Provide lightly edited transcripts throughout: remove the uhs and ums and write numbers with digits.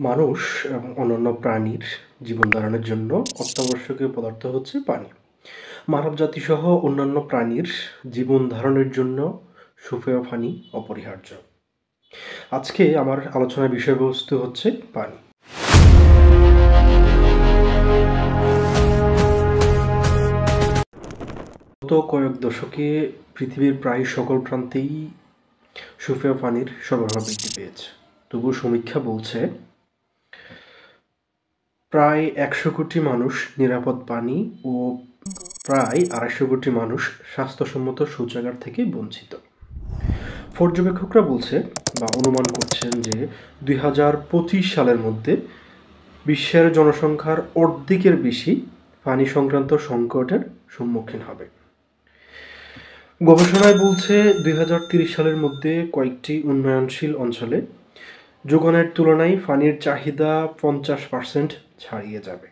মানুষ এবং অন্যান্য প্রাণীর জীবন ধারণের জন্য অত্যাবশ্যকীয় পদার্থ হচ্ছে পানি। মানবজাতিসহ অন্যান্য প্রাণীর জীবন ধারণের জন্য সুপেয় পানি অপরিহার্য। আজকে আমার আলোচনার বিষয়বস্তু হচ্ছে পানি। গত কয়েক দশকে পৃথিবীর প্রায় সকল প্রান্তেই সুপেয় পানির সরবরাহ বৃদ্ধি পেয়েছে। তবুও সমীক্ষা বলছে প্রায় ১০০ কোটি মানুষ নিরাপদ পানি ও প্রায় ২৫০ কোটি মানুষ স্বাস্থ্যসম্মত শৌচাগার থেকে বঞ্চিত। পর্যবেক্ষকরা বলছে বা অনুমান করছেন যে ২০২৫ সালের মধ্যে বিশ্বের জনসংখ্যার অর্ধেকের বেশি পানি সংক্রান্ত সংকটের সম্মুখীন হবে। গবেষণায় বলছে ২০৩০ সালের মধ্যে কয়েকটি উন্নয়নশীল অঞ্চলে যোগানের তুলনায় পানির চাহিদা ৫০% ছাড়িয়ে যাবে।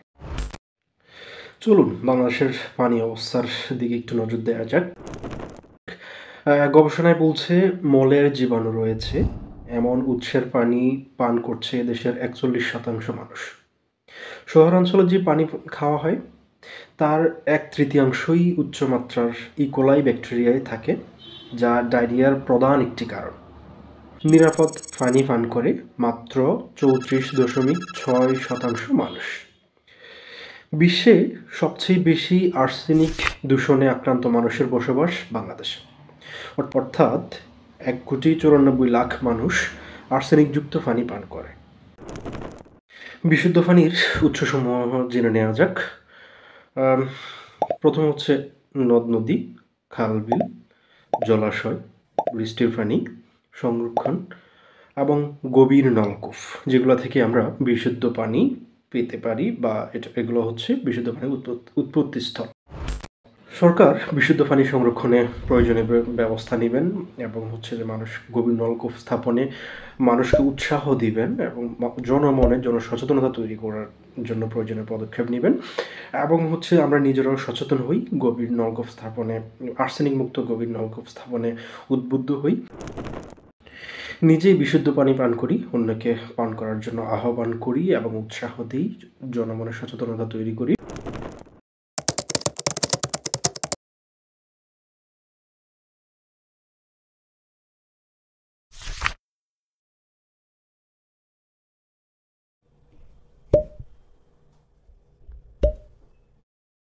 চলুন বাংলাদেশের পানি অবস্থার দিকে একটু নজর দেওয়া যাক। গবেষণায় বলছে মলের জীবাণু রয়েছে এমন উৎসের পানি পান করছে দেশের ৪১% মানুষ। শহরাঞ্চলে যে পানি খাওয়া হয় তার ১/৩ উচ্চমাত্রার ইকোলাই ব্যাকটেরিয়ায় থাকে, যা ডায়রিয়ার প্রধান একটি কারণ। নিরাপদ পানি পান করে মাত্র ৩৪.৬% মানুষ। বিশ্বে সবচেয়ে বেশি আর্সেনিক দূষণে আক্রান্ত মানুষের বসবাস বাংলাদেশে, অর্থাৎ ১,৯৪,০০,০০০ মানুষ আর্সেনিকযুক্ত পানি পান করে। বিশুদ্ধ পানির উৎসসমূহ জেনে নেওয়া যাক। প্রথম হচ্ছে নদ নদী, খাল বিল, জলাশয়, বৃষ্টির পানি সংরক্ষণ এবং গভীর নলকূপ, যেগুলো থেকে আমরা বিশুদ্ধ পানি পেতে পারি বা এগুলো হচ্ছে বিশুদ্ধ পানির উৎপত্তিস্থল। সরকার বিশুদ্ধ পানি সংরক্ষণে প্রয়োজনীয় ব্যবস্থা নেবেন এবং হচ্ছে যে গভীর নলকূপ স্থাপনে মানুষকে উৎসাহ দিবেন এবং জনমনে জনসচেতনতা তৈরি করার জন্য প্রয়োজনীয় পদক্ষেপ নেবেন এবং হচ্ছে আমরা নিজেরাও সচেতন হই, গভীর নলকূপ স্থাপনে, আর্সেনিক মুক্ত গভীর নলকূপ স্থাপনে উদ্বুদ্ধ হই। নিজেই বিশুদ্ধ পানি পান করি, অন্যকে পান করার জন্য আহ্বান করি এবং উৎসাহ দিই, জনমনে সচেতনতা তৈরি করি।